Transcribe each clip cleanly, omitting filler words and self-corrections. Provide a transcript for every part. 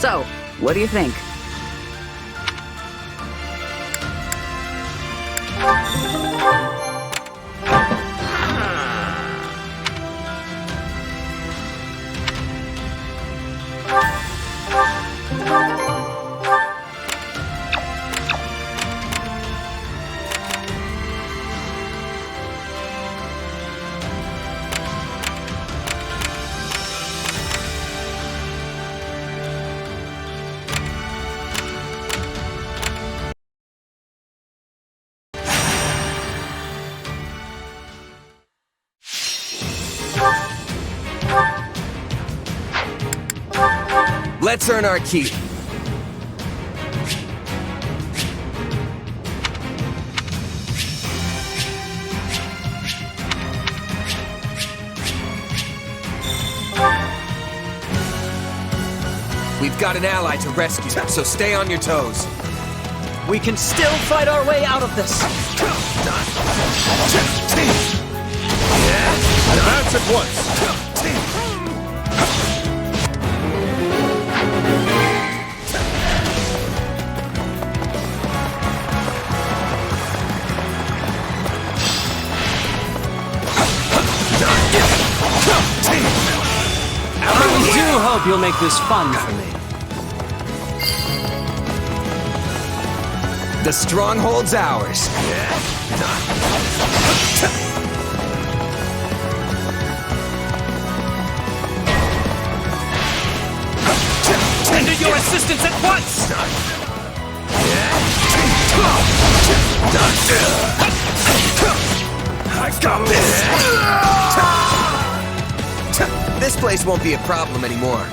So, what do you think? Let's earn our keep. We've got an ally to rescue, so stay on your toes. We can still fight our way out of this. Advance at once. I really do hope you'll make this fun for me. The stronghold's ours. Render your assistance at once! I got this! This place won't be a problem anymore.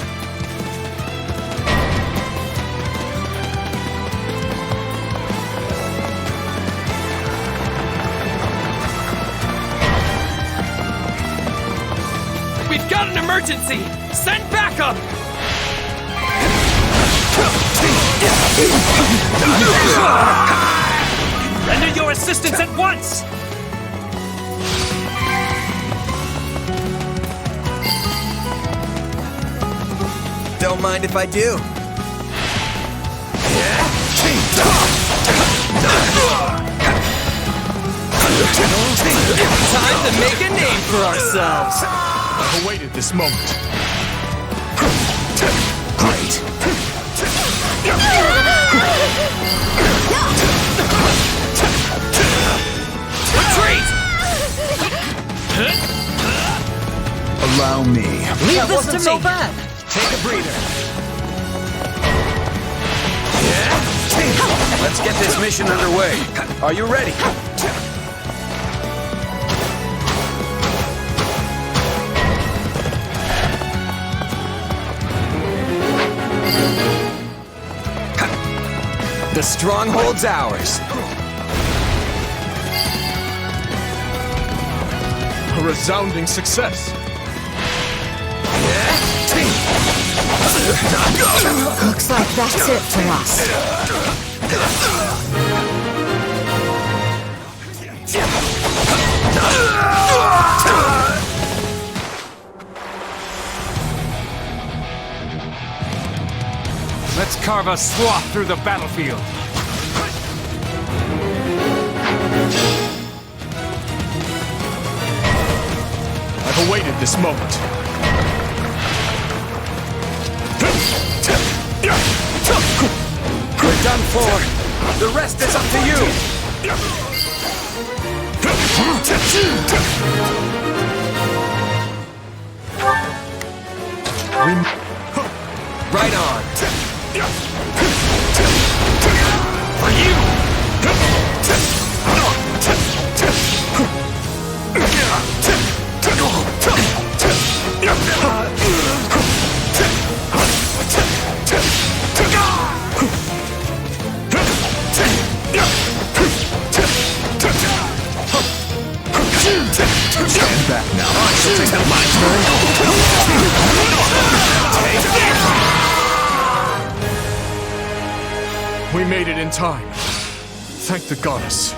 We've got an emergency! Send backup! Render your assistance at once! Don't mind if I do. Time to make a name for ourselves! I've awaited this moment. Great. Retreat! Allow me. Leave this to me! So bad. Take a breather. Let's get this mission underway. Are you ready? The stronghold's ours. A resounding success. Looks like that's it for us. Let's carve a swath through the battlefield. I've awaited this moment. We're done for. The rest is up to you. Right on. For you! Stand back now. I shall take my turn. We made it in time. Thank the goddess.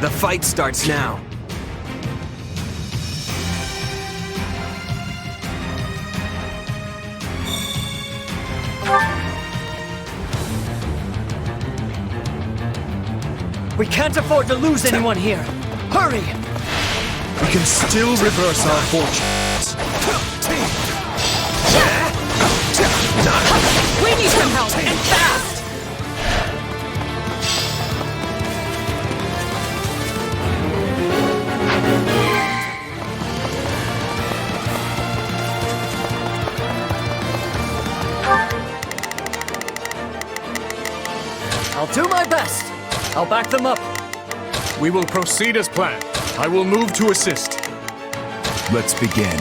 The fight starts now. We can't afford to lose anyone here. Hurry! We can still reverse our fortunes. We need some help, and fast! I'll do my best. I'll back them up. We will proceed as planned. I will move to assist. Let's begin.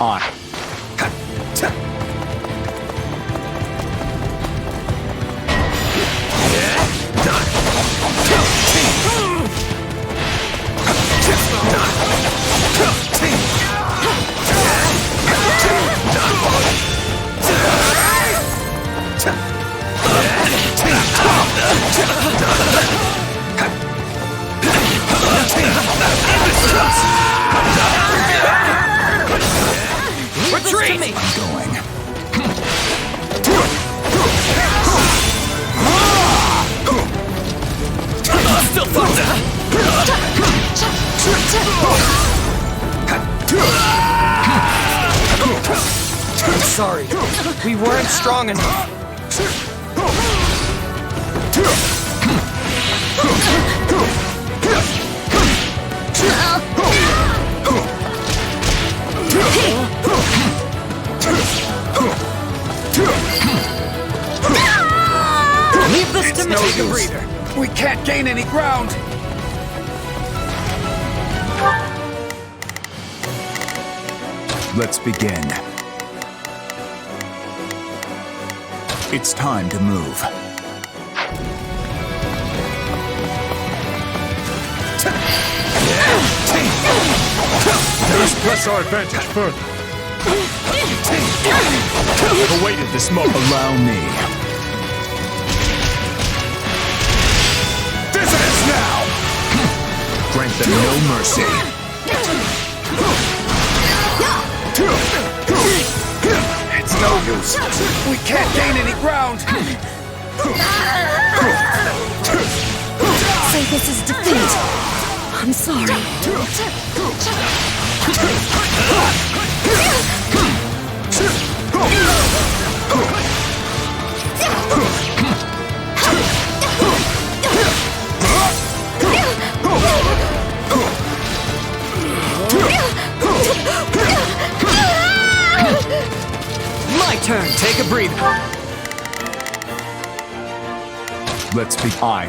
On. Retreat! Going. Still sorry, we weren't strong enough. Leave this to me. Take a breather. We can't gain any ground. Let's begin. It's time to move. Let us press our advantage further. I've awaited this moment. Allow me. This is now. Grant them no mercy. It's no use. We can't gain any ground. Say this is defeat. I'm sorry. My turn. Take a breather. Let's be I.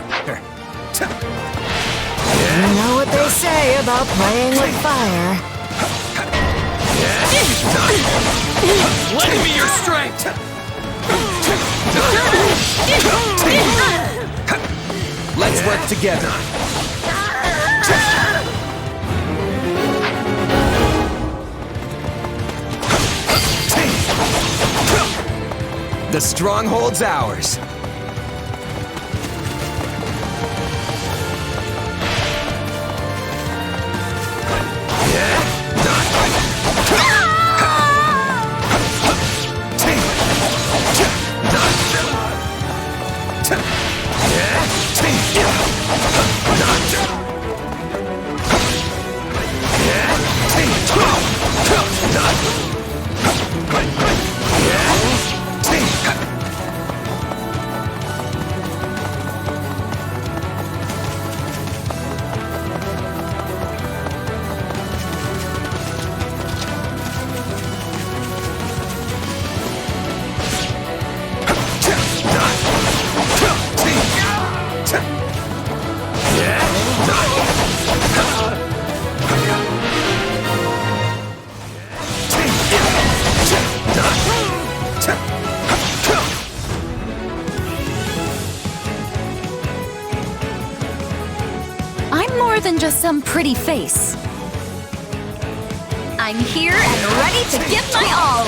You know what they say about playing with fire. Lend me your strength. Let's work together. The stronghold's ours. than just some pretty face. I'm here and ready to give my all!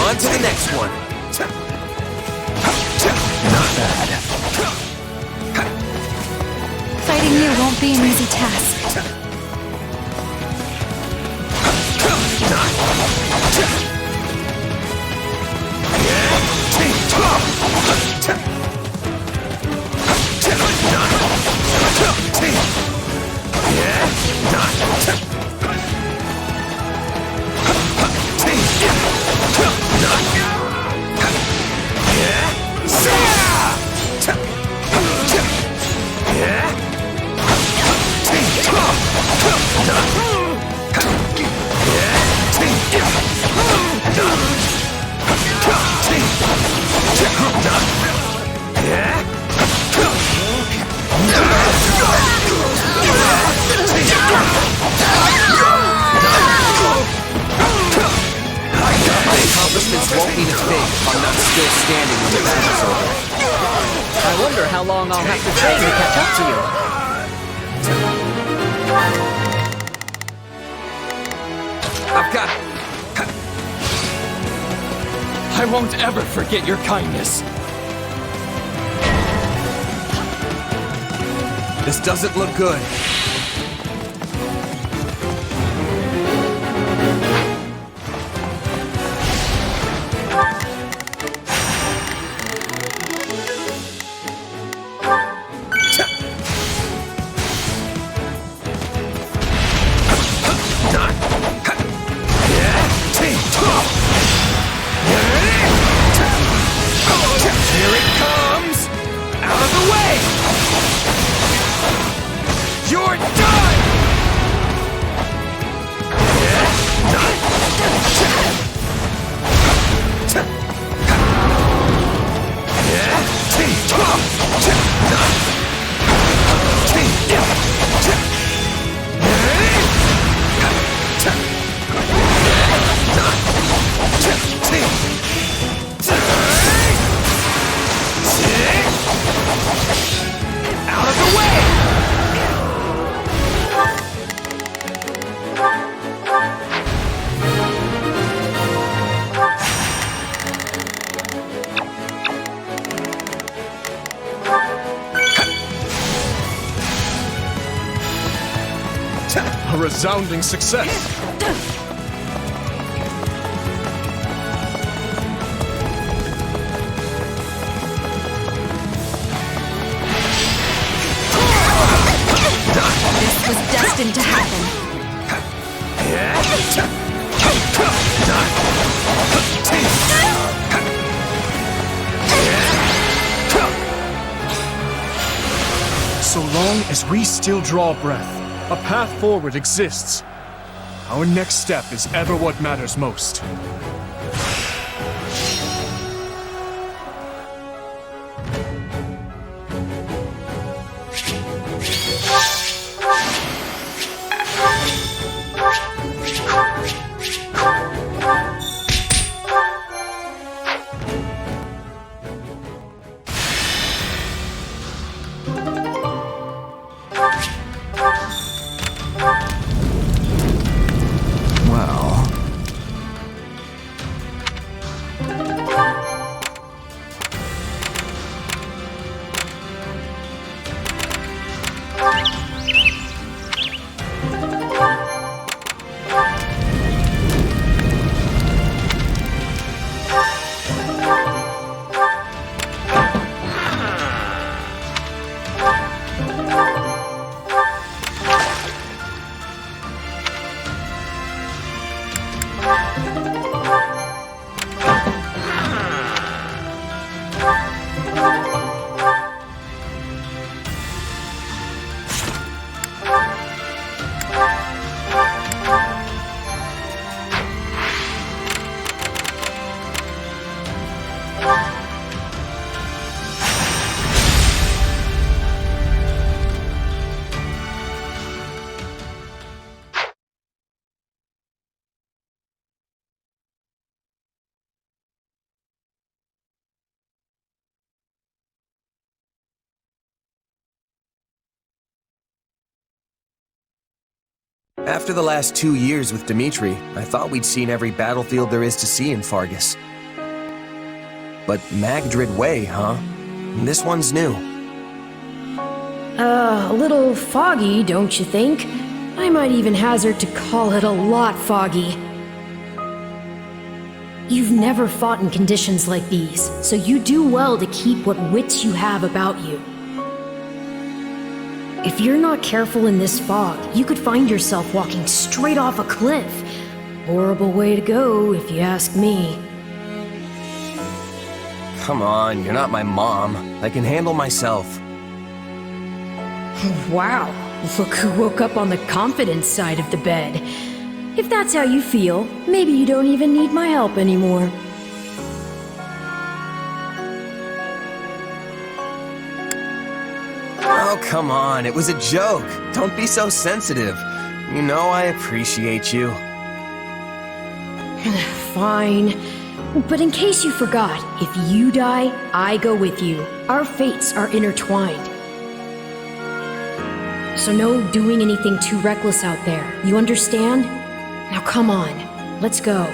On to the next one. Not bad. Fighting you won't be an easy task. Accomplishments won't mean a thing if I'm not still standing when the battle's over. I wonder how long I'll have to train to catch up to you. I've got... I won't ever forget your kindness. This doesn't look good. Here it comes! Out of the way! You're done! Out of the way! A resounding success! This was destined to happen. So long as we still draw breath, a path forward exists. Our next step is ever what matters most. After the last 2 years with Dimitri, I thought we'd seen every battlefield there is to see in Fargus. But Magdrid Way, huh? This one's new. A little foggy, don't you think? I might even hazard to call it a lot foggy. You've never fought in conditions like these, so you do well to keep what wits you have about you. If you're not careful in this fog, you could find yourself walking straight off a cliff. Horrible way to go, if you ask me. Come on, you're not my mom. I can handle myself. Wow, look who woke up on the confidence side of the bed. If that's how you feel, maybe you don't even need my help anymore. Oh, come on, it was a joke. Don't be so sensitive. You know I appreciate you. Fine. But in case you forgot, if you die, I go with you. Our fates are intertwined. So no doing anything too reckless out there. You understand? Now come on, let's go.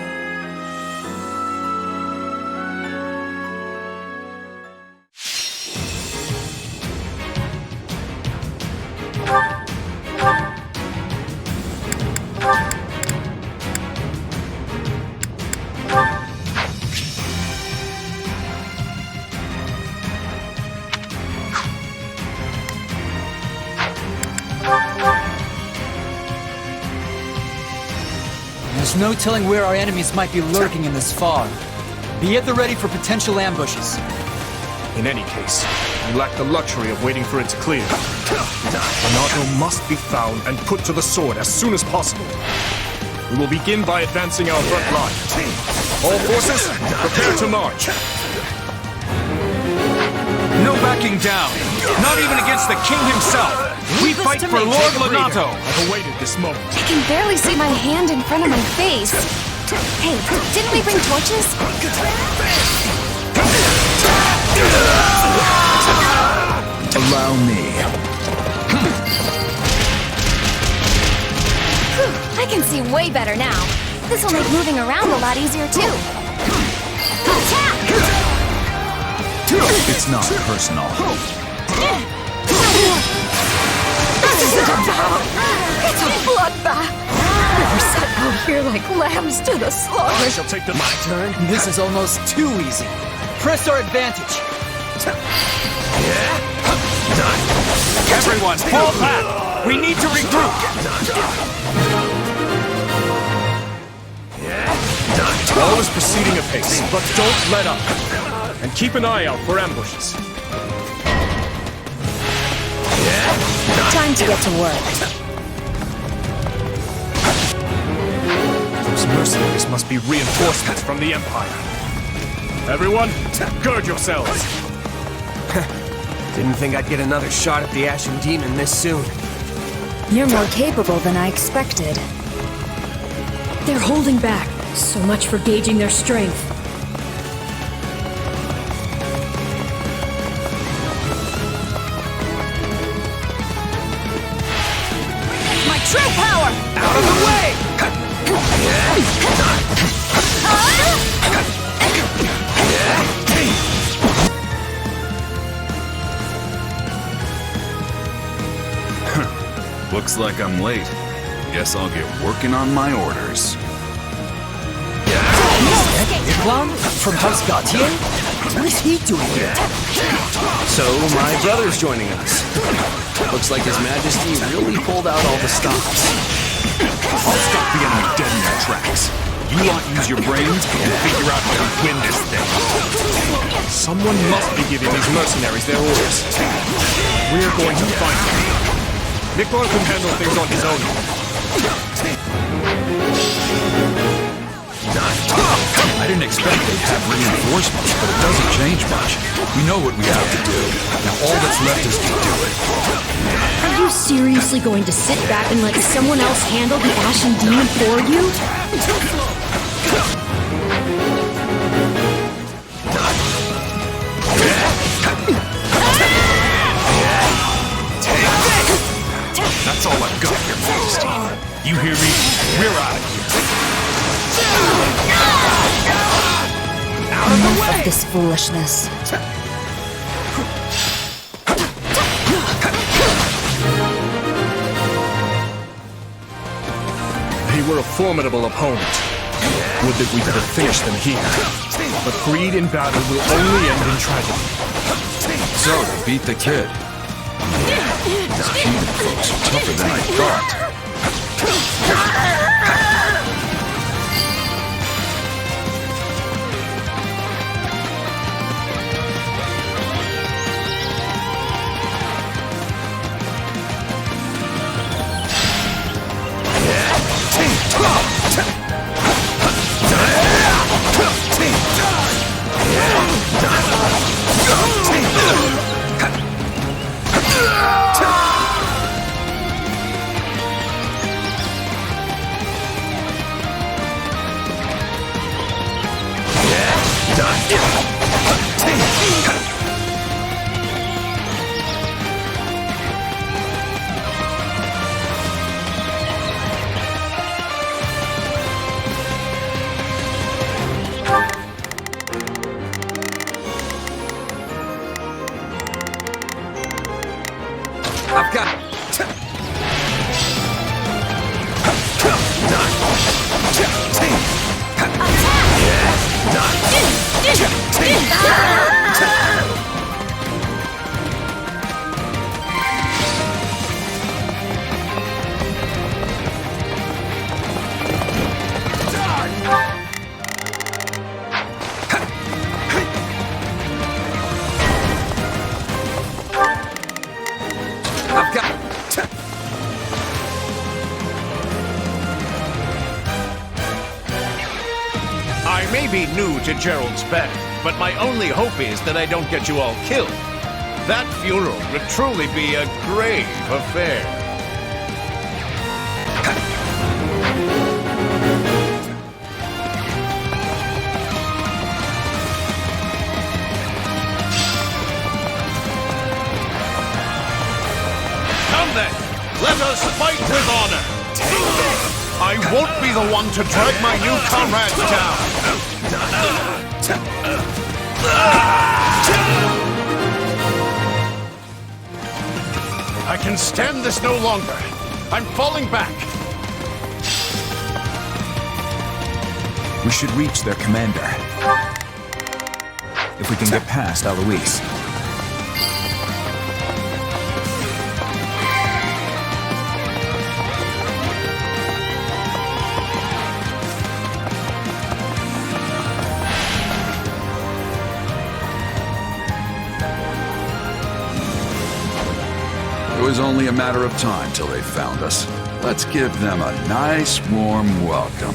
There's no telling where our enemies might be lurking in this fog. Be at the ready for potential ambushes. In any case, we lack the luxury of waiting for it to clear. Renato must be found and put to the sword as soon as possible. We will begin by advancing our front line. All forces, prepare to march. No backing down. Not even against the king himself. We fight for Lord Lonato. I've awaited this moment. I can barely see my hand in front of my face. Hey, didn't we bring torches? Allow me. Whew, I can see way better now. This will make moving around a lot easier too. Attack! It's not personal. This isn't a battle. It's a bloodbath. We're set out here like lambs to the slaughter. I shall take my turn. This is almost too easy. Press our advantage. Everyone, fall back. We need to regroup. All is proceeding apace, but don't let up. And keep an eye out for ambushes. Time to get to work. Those mercenaries must be reinforcements from the Empire. Everyone, gird yourselves. Didn't think I'd get another shot at the Ashen Demon this soon. You're more capable than I expected. They're holding back. So much for gauging their strength. My true power! Out of the way! Looks like I'm late. Guess I'll get working on my orders. Emblem? From House Gautier? What is he doing here? So, my brother's joining us. Looks like His Majesty really pulled out all the stops. I'll stop the enemy dead in their tracks. You lot use your brains and figure out how to win this thing. Someone must be giving these mercenaries their orders. We're going to find them. Nikolai can handle things on his own. I didn't expect they'd have reinforcements, but it doesn't change much. We know what we have to do. Now all that's left is to do it. Are you seriously going to sit back and let someone else handle the Ashen Demon for you? That's all I've got here, Philistine. You hear me? We're out of here. Out of the Enough way! of this foolishness. They were a formidable opponent. Would that we could have finished them here. But greed in battle will only end in tragedy. So, they beat the kid. These kingdom folks are tougher than I thought. I've got... I've got... I may be new to Gerald's bed, but my only hope is that I don't get you all killed. That funeral would truly be a grave affair. Come then, let us fight with honor. I won't be the one to drag my new comrades down. I can stand this no longer. I'm falling back. We should reach their commander. If we can get past Eloise. It was only a matter of time till they found us. Let's give them a nice, warm welcome.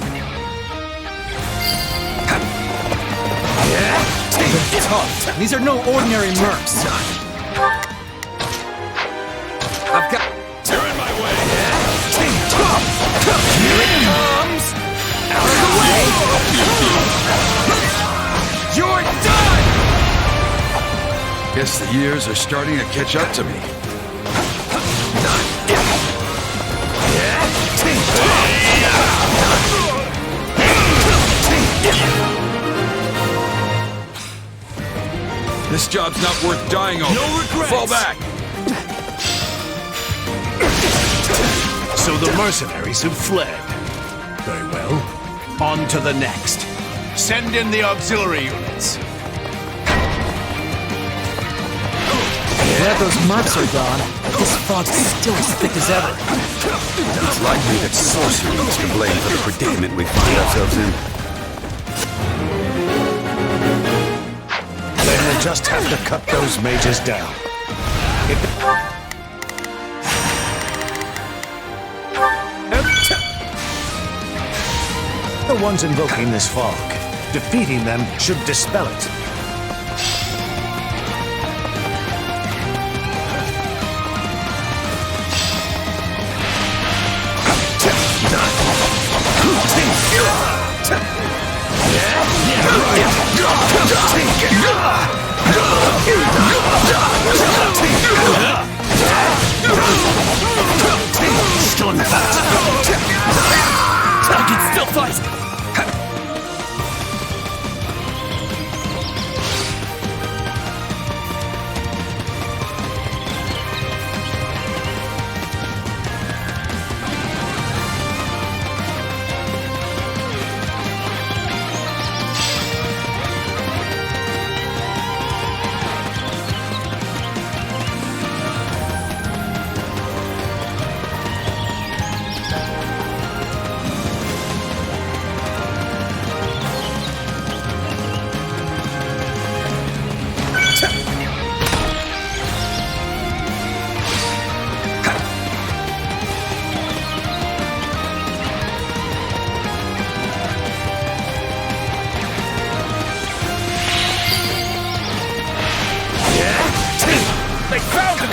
They're tough. These are no ordinary mercs. I've got... You're in my way. Here it comes! Out of the way! You're done! Guess the years are starting to catch up to me. This job's not worth dying over. No regrets. Fall back! So the mercenaries have fled. Very well. On to the next. Send in the auxiliary units. Glad those mercs are gone, but this fog's still as thick as ever. It's likely that sorcery is to blame for the predicament we find ourselves in. Then we'll just have to cut those mages down. The ones invoking this fog. Defeating them should dispel it. Stun that!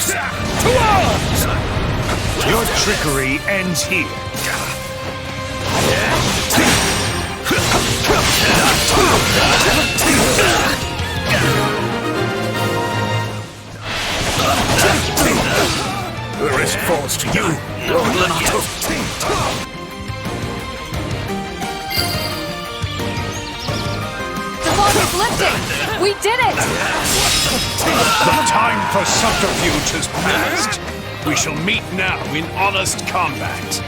arms! To arms! Your trickery ends here. The rest falls to you, Lord Lenato. The fog is lifting! We did it! The time for subterfuge has passed. We shall meet now in honest combat.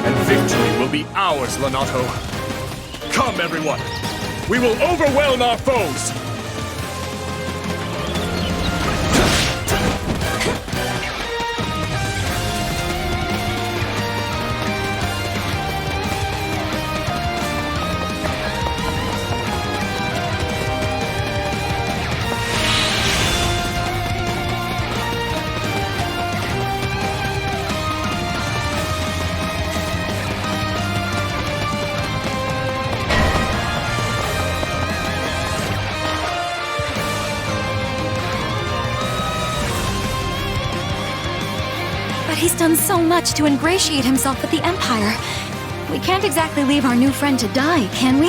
And victory will be ours, Lenato. Come, everyone! We will overwhelm our foes! He's done so much to ingratiate himself with the Empire. We can't exactly leave our new friend to die, can we?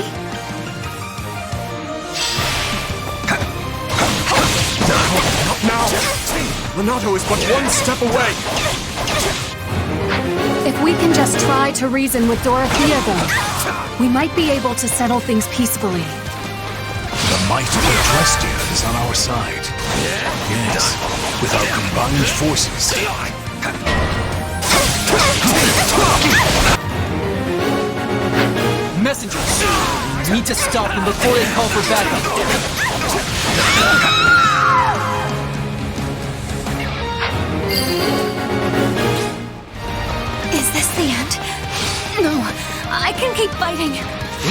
Not now! Lenato is but one step away! If we can just try to reason with Dorothea, though, we might be able to settle things peacefully. The might of Drestia is on our side. Yes, with our combined forces. Messengers! We need to stop them before they call for backup. Is this the end? No, I can keep fighting.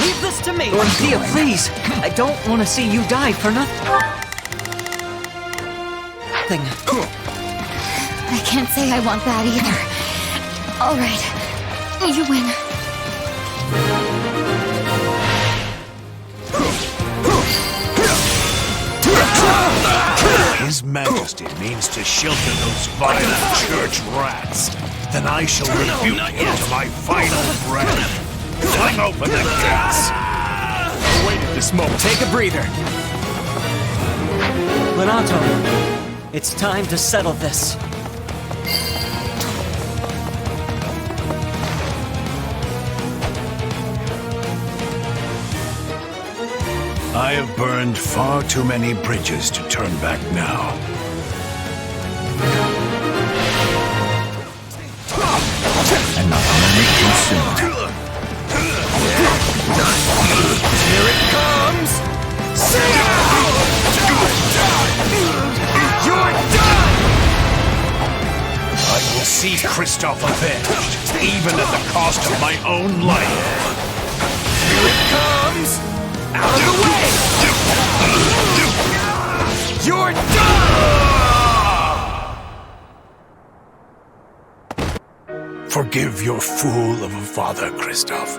Leave this to me! Dorothea, please! I don't want to see you die for nothing. I can't say I want that either. All right, you win. His Majesty means to shelter those vile church rats. Then I shall rebuke him to my final breath. Fling open the gates. I waited this moment. Take a breather. Lenato, it's time to settle this. I have burned far too many bridges to turn back now. And not many too soon. Here it comes! You're done! I will see Kristoff avenged, even at the cost of my own life. Here it comes! Out of the way! You're done! Forgive your fool of a father, Kristoff,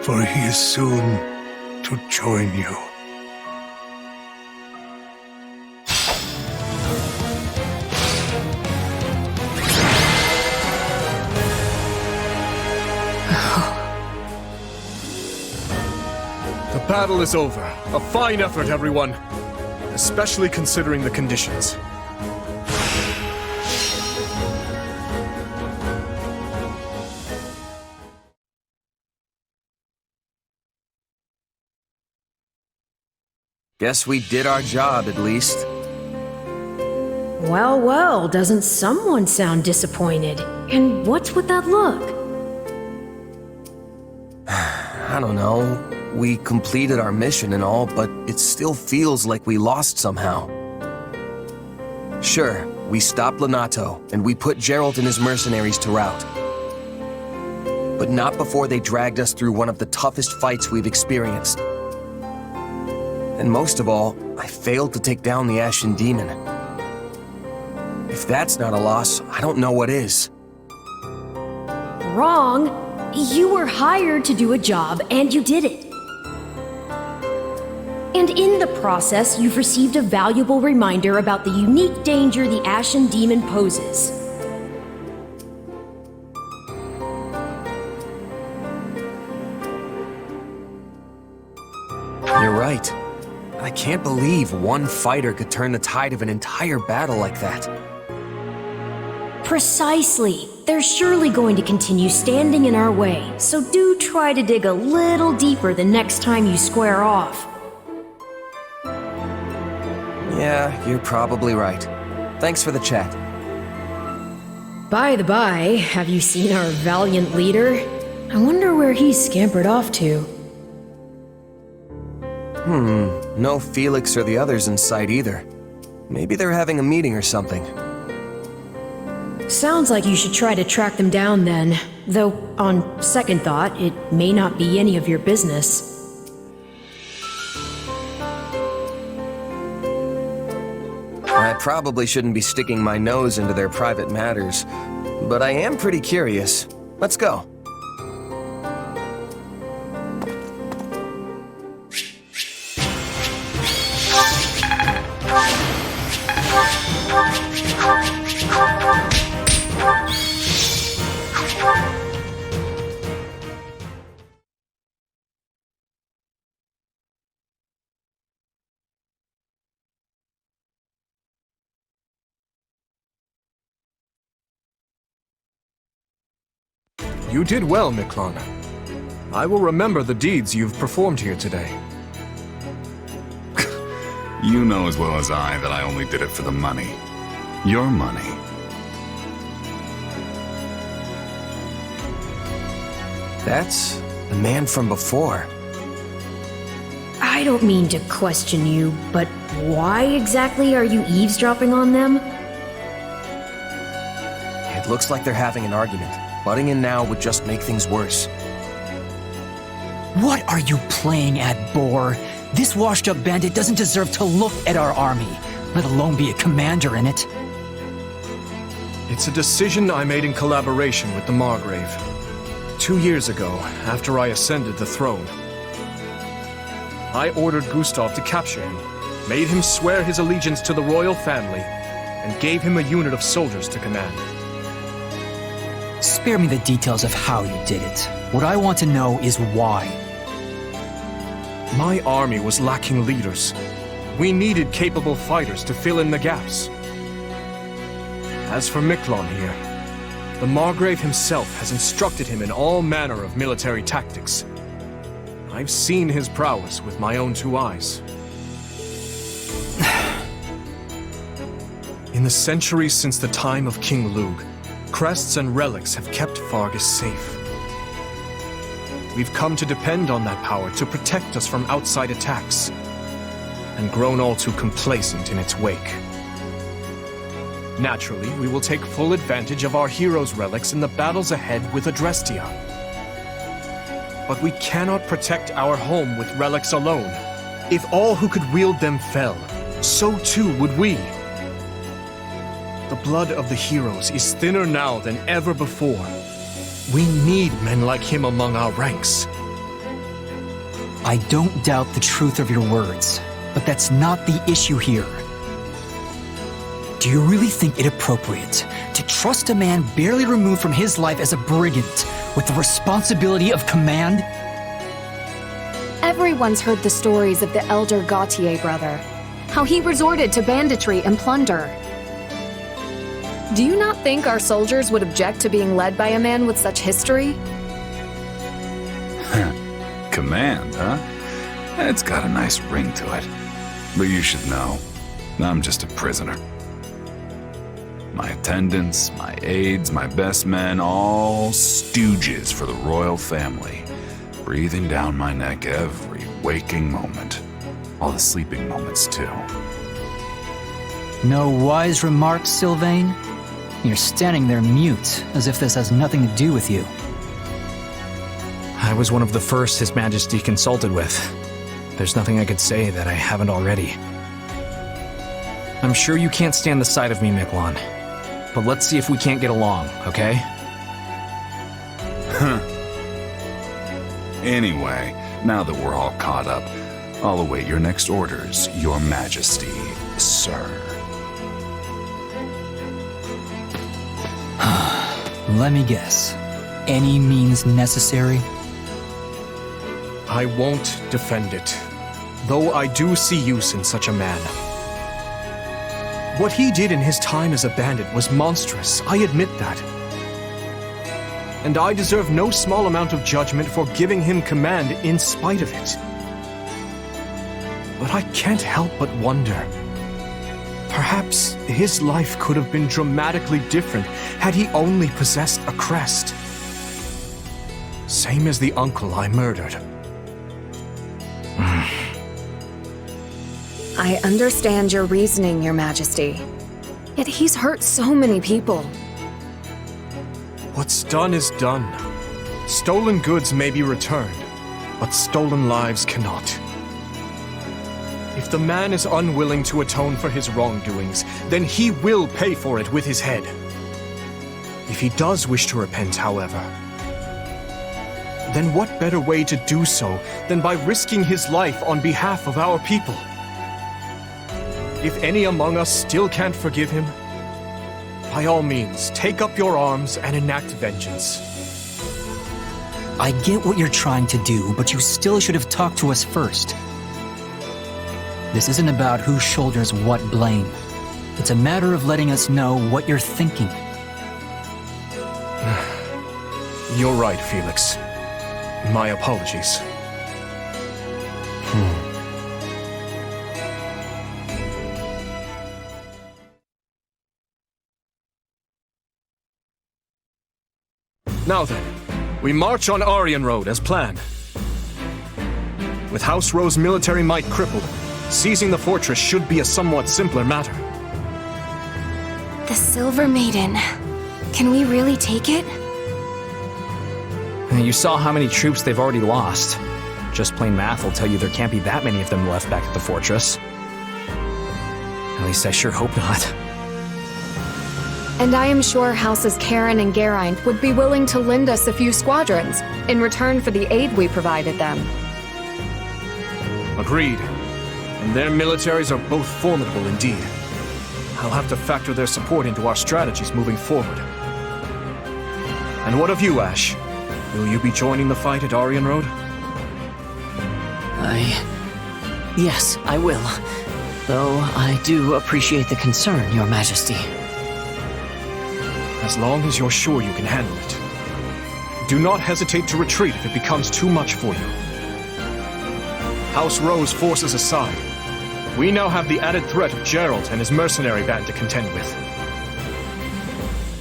for he is soon to join you. The battle is over. A fine effort, everyone. Especially considering the conditions. Guess we did our job, at least. Well, well, doesn't someone sound disappointed? And what's with that look? I don't know. We completed our mission and all, but it still feels like we lost somehow. Sure, we stopped Lenato, and we put Geralt and his mercenaries to rout. But not before they dragged us through one of the toughest fights we've experienced. And most of all, I failed to take down the Ashen Demon. If that's not a loss, I don't know what is. Wrong. You were hired to do a job, and you did it. And in the process, you've received a valuable reminder about the unique danger the Ashen Demon poses. You're right. I can't believe one fighter could turn the tide of an entire battle like that. Precisely. They're surely going to continue standing in our way, so do try to dig a little deeper the next time you square off. Yeah, you're probably right. Thanks for the chat. By the by, have you seen our valiant leader? I wonder where he's scampered off to. No Felix or the others in sight either. Maybe they're having a meeting or something. Sounds like you should try to track them down then. Though, on second thought, it may not be any of your business. I probably shouldn't be sticking my nose into their private matters, but I am pretty curious. Let's go. You did well, Miklon. I will remember the deeds you've performed here today. You know as well as I that I only did it for the money. Your money. That's the man from before. I don't mean to question you, but why exactly are you eavesdropping on them? It looks like they're having an argument. Butting in now would just make things worse. What are you playing at, Boar? This washed-up bandit doesn't deserve to look at our army, let alone be a commander in it. It's a decision I made in collaboration with the Margrave. 2 years ago, after I ascended the throne, I ordered Gustav to capture him, made him swear his allegiance to the royal family, and gave him a unit of soldiers to command. Spare me the details of how you did it. What I want to know is why. My army was lacking leaders. We needed capable fighters to fill in the gaps. As for Miklon here, the Margrave himself has instructed him in all manner of military tactics. I've seen his prowess with my own 2 eyes. In the centuries since the time of King Lug, crests and relics have kept Fargus safe. We've come to depend on that power to protect us from outside attacks, and grown all too complacent in its wake. Naturally, we will take full advantage of our heroes' relics in the battles ahead with Adrestia. But we cannot protect our home with relics alone. If all who could wield them fell, so too would we. The blood of the heroes is thinner now than ever before. We need men like him among our ranks. I don't doubt the truth of your words, but that's not the issue here. Do you really think it appropriate to trust a man barely removed from his life as a brigand with the responsibility of command? Everyone's heard the stories of the elder Gautier brother, how he resorted to banditry and plunder. Do you not think our soldiers would object to being led by a man with such history? Command, huh? It's got a nice ring to it. But you should know, I'm just a prisoner. My attendants, my aides, my best men, all stooges for the royal family, breathing down my neck every waking moment. All the sleeping moments, too. No wise remarks, Sylvain? You're standing there mute, as if this has nothing to do with you. I was one of the first His Majesty consulted with. There's nothing I could say that I haven't already. I'm sure you can't stand the sight of me, Miklon. But let's see if we can't get along, okay? Huh. Anyway, now that we're all caught up, I'll await your next orders, Your Majesty, sir. Let me guess. Any means necessary? I won't defend it, though I do see use in such a man. What he did in his time as a bandit was monstrous, I admit that. And I deserve no small amount of judgment for giving him command in spite of it. But I can't help but wonder. Perhaps his life could have been dramatically different had he only possessed a crest. Same as the uncle I murdered. I understand your reasoning, Your Majesty. Yet he's hurt so many people. What's done is done. Stolen goods may be returned, but stolen lives cannot. If the man is unwilling to atone for his wrongdoings, then he will pay for it with his head. If he does wish to repent, however, then what better way to do so than by risking his life on behalf of our people? If any among us still can't forgive him, by all means, take up your arms and enact vengeance. I get what you're trying to do, but you still should have talked to us first. This isn't about who shoulders what blame. It's a matter of letting us know what you're thinking. You're right, Felix. My apologies. Now then, we march on Aryan Road as planned. With House Rowe's military might crippled, seizing the fortress should be a somewhat simpler matter. The Silver Maiden. Can we really take it? You saw how many troops they've already lost. Just plain math will tell you there can't be that many of them left back at the fortress. At least I sure hope not. And I am sure Houses Karen and Geraint would be willing to lend us a few squadrons in return for the aid we provided them. Agreed. And their militaries are both formidable indeed. I'll have to factor their support into our strategies moving forward. And what of you, Ash? Will you be joining the fight at Aryan Road? Yes, I will. Though I do appreciate the concern, Your Majesty. As long as you're sure you can handle it. Do not hesitate to retreat if it becomes too much for you. House Rowe's forces aside, we now have the added threat of Geralt and his mercenary band to contend with.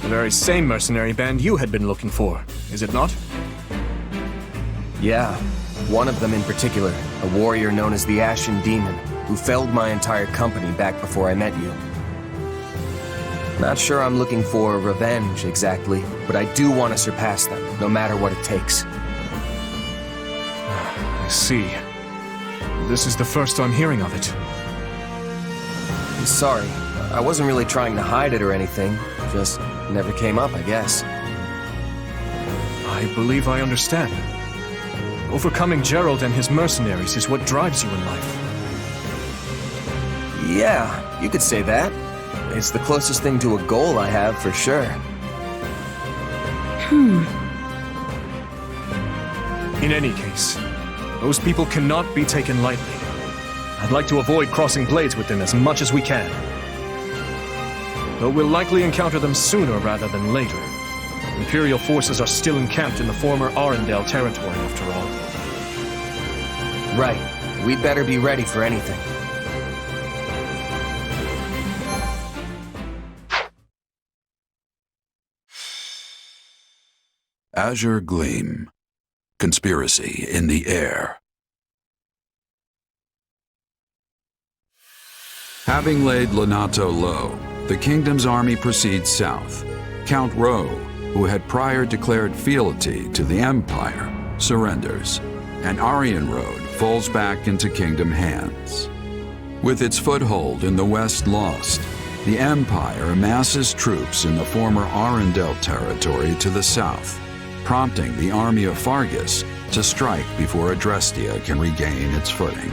The very same mercenary band you had been looking for, is it not? Yeah, one of them in particular, a warrior known as the Ashen Demon, who felled my entire company back before I met you. Not sure I'm looking for revenge exactly, but I do want to surpass them, no matter what it takes. I see. This is the first I'm hearing of it. Sorry, I wasn't really trying to hide it or anything. Just never came up, I guess. I believe I understand. Overcoming Geralt and his mercenaries is what drives you in life. Yeah, you could say that. It's the closest thing to a goal I have, for sure. In any case, those people cannot be taken lightly. I'd like to avoid crossing blades with them as much as we can. Though we'll likely encounter them sooner rather than later. Imperial forces are still encamped in the former Arendelle territory, after all. Right. We'd better be ready for anything. Azure Gleam. Conspiracy in the air. Having laid Lonato low, the kingdom's army proceeds south. Count Rowe, who had prior declared fealty to the Empire, surrenders, and Aryan Road falls back into kingdom hands. With its foothold in the west lost, the Empire amasses troops in the former Arendelle territory to the south, prompting the army of Fargus to strike before Adrestia can regain its footing.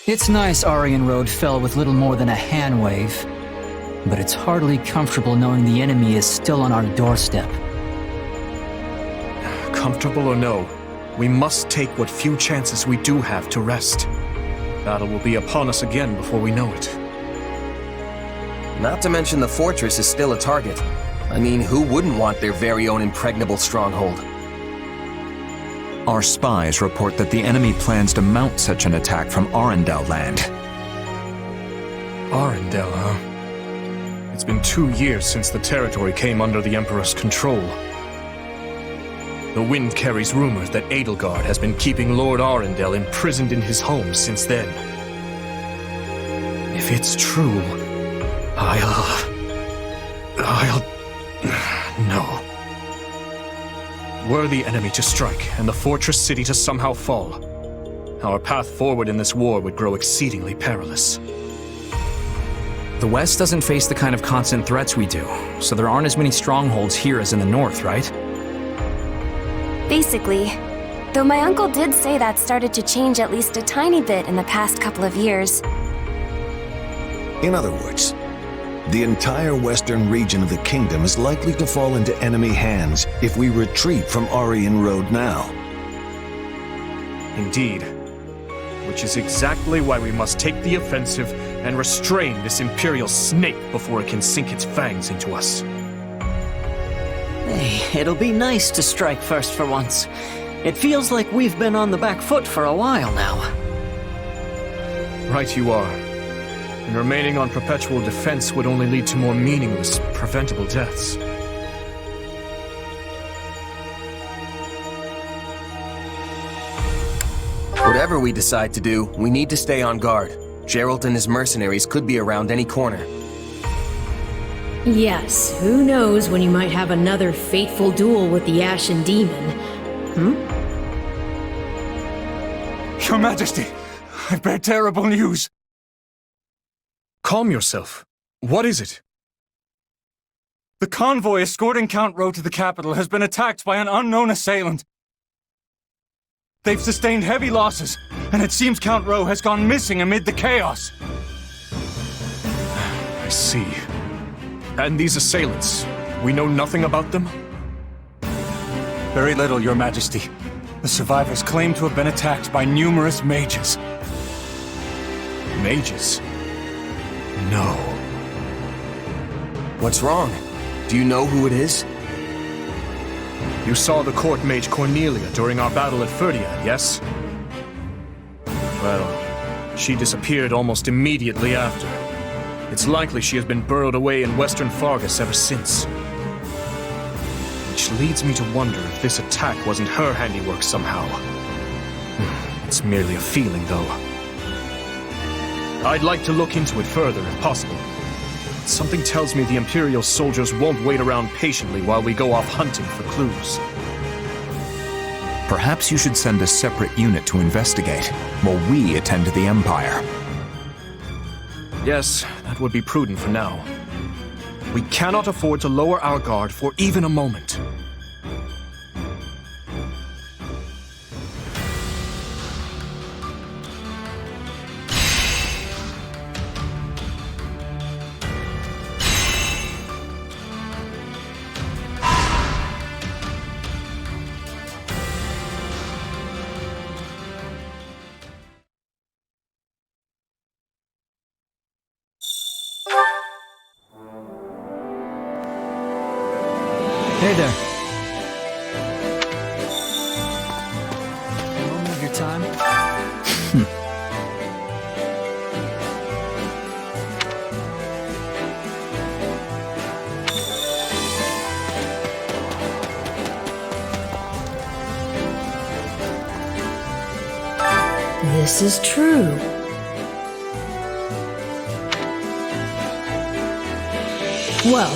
It's nice Aryan Road fell with little more than a hand wave, but it's hardly comfortable knowing the enemy is still on our doorstep. Comfortable or no, we must take what few chances we do have to rest. Battle will be upon us again before we know it. Not to mention the fortress is still a target. I mean, who wouldn't want their very own impregnable stronghold? Our spies report that the enemy plans to mount such an attack from Arendelle land. Arendelle, huh? It's been 2 years since the territory came under the Emperor's control. The wind carries rumors that Edelgard has been keeping Lord Arendelle imprisoned in his home since then. If it's true, No. Were the enemy to strike and the fortress city to somehow fall, our path forward in this war would grow exceedingly perilous. The West doesn't face the kind of constant threats we do, so there aren't as many strongholds here as in the North, right? Basically. Though my uncle did say that started to change at least a tiny bit in the past couple of years. In other words, the entire western region of the kingdom is likely to fall into enemy hands if we retreat from Aryan Road now. Indeed. Which is exactly why we must take the offensive and restrain this Imperial snake before it can sink its fangs into us. Hey, it'll be nice to strike first for once. It feels like we've been on the back foot for a while now. Right you are. And remaining on perpetual defense would only lead to more meaningless, preventable deaths. Whatever we decide to do, we need to stay on guard. Geralt and his mercenaries could be around any corner. Yes, who knows when you might have another fateful duel with the Ashen Demon. Your Majesty, I bear terrible news. Calm yourself. What is it? The convoy escorting Count Rowe to the capital has been attacked by an unknown assailant. They've sustained heavy losses, and it seems Count Rowe has gone missing amid the chaos. I see. And these assailants, we know nothing about them? Very little, Your Majesty. The survivors claim to have been attacked by numerous mages. Mages? No. What's wrong? Do you know who it is? You saw the court mage Cornelia during our battle at Ferdia, yes? Well, she disappeared almost immediately after. It's likely she has been burrowed away in western Fargus ever since. Which leads me to wonder if this attack wasn't her handiwork somehow. It's merely a feeling, though. I'd like to look into it further, if possible. Something tells me the Imperial soldiers won't wait around patiently while we go off hunting for clues. Perhaps you should send a separate unit to investigate, while we attend to the Empire. Yes, that would be prudent for now. We cannot afford to lower our guard for even a moment. Hey there. A moment of your time? This is true. Well,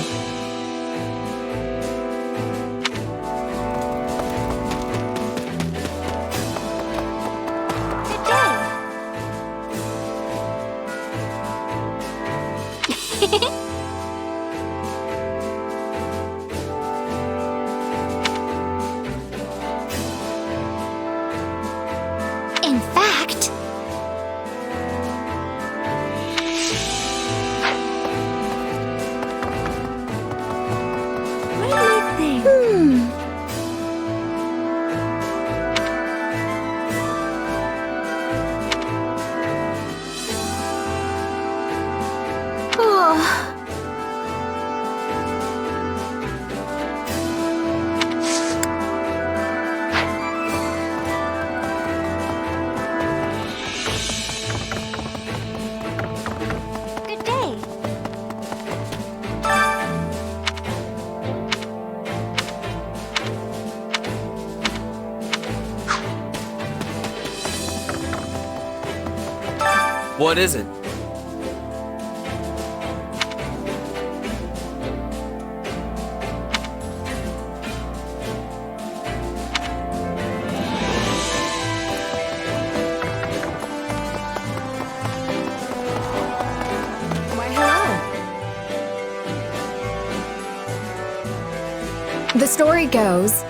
In fact... What is it? Why, hello. The story goes...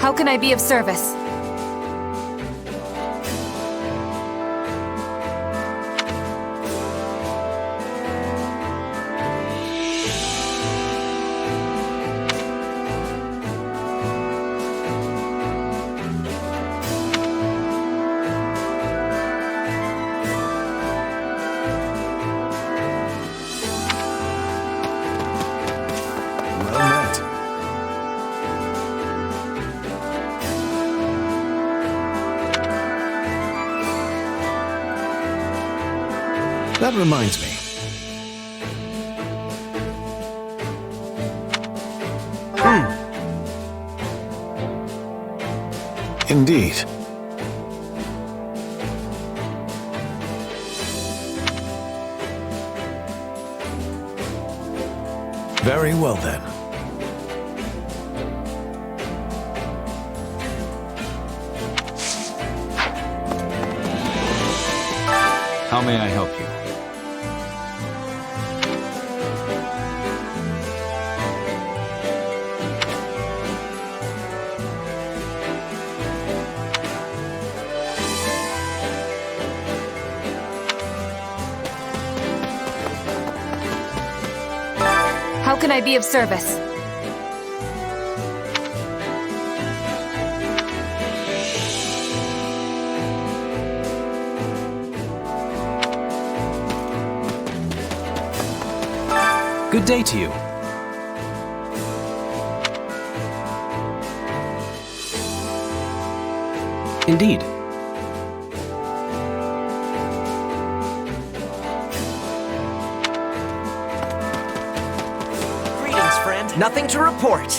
How can I be of service? Well met. That reminds me. Indeed. Very well then. How may I help you? How can I be of service? Good day to you. Indeed. Greetings, friend. Nothing to report.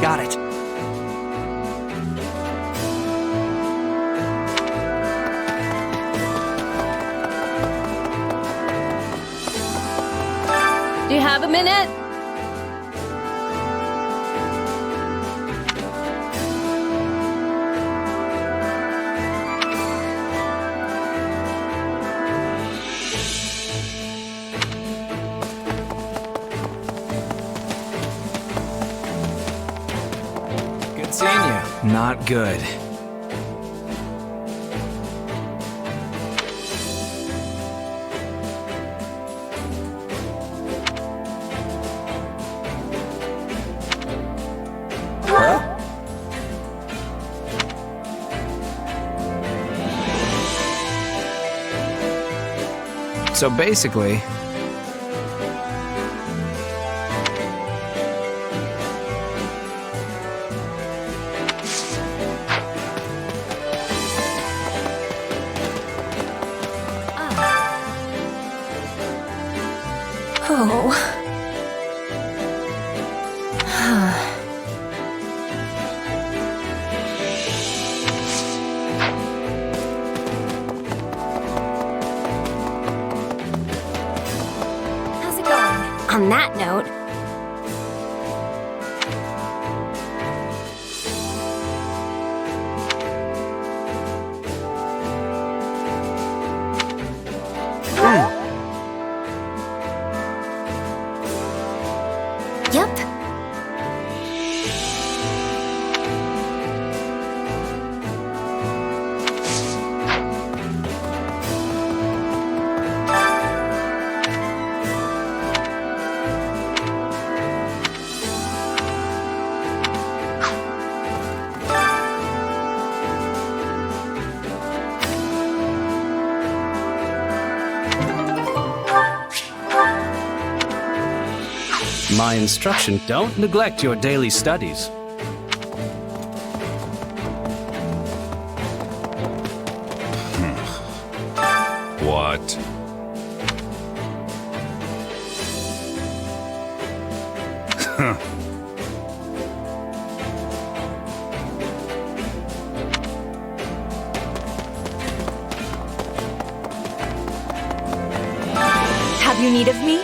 Got it. Do you have a minute? Good seeing you. Not good. So basically, Oh. How's it going? On that note, yep. my instruction, don't neglect your daily studies. What? Have you need of me?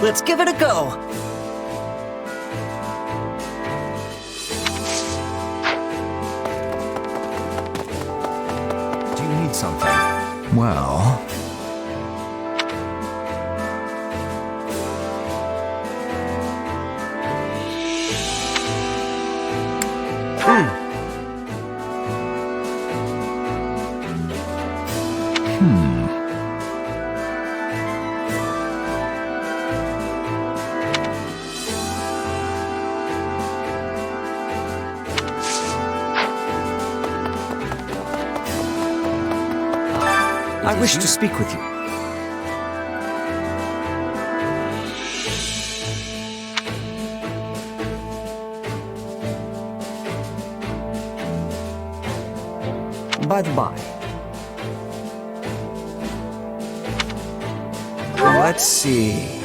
Let's give it a go. Do you need something? Well... I wish to speak with you. By the by. Let's see.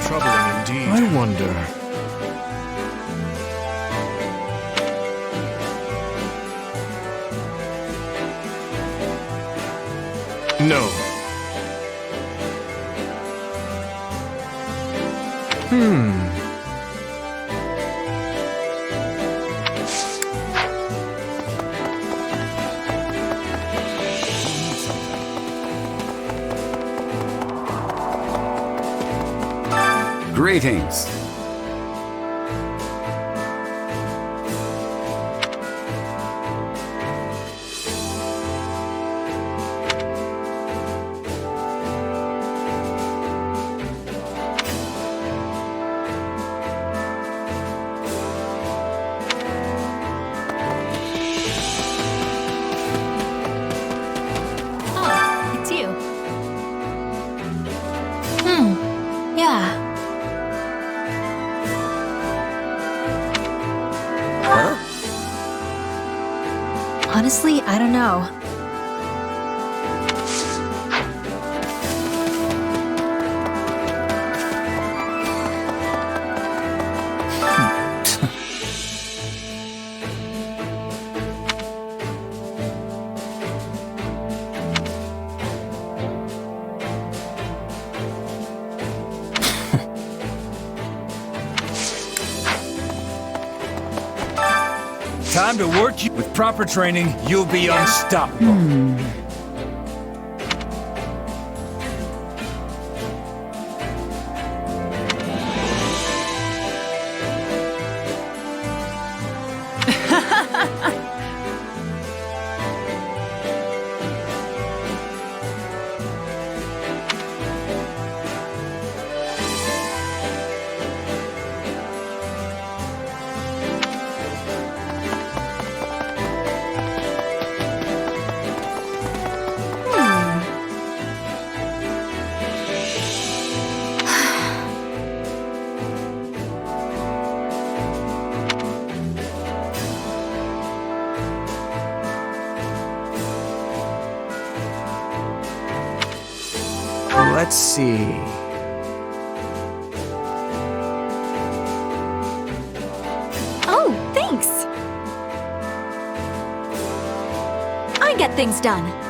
Troubling indeed. I wonder. No. Greetings. Oh, it's you. Yeah. Honestly, I don't know. Time to work you. With proper training, you'll be unstoppable. Let's see. Oh, thanks. I get things done.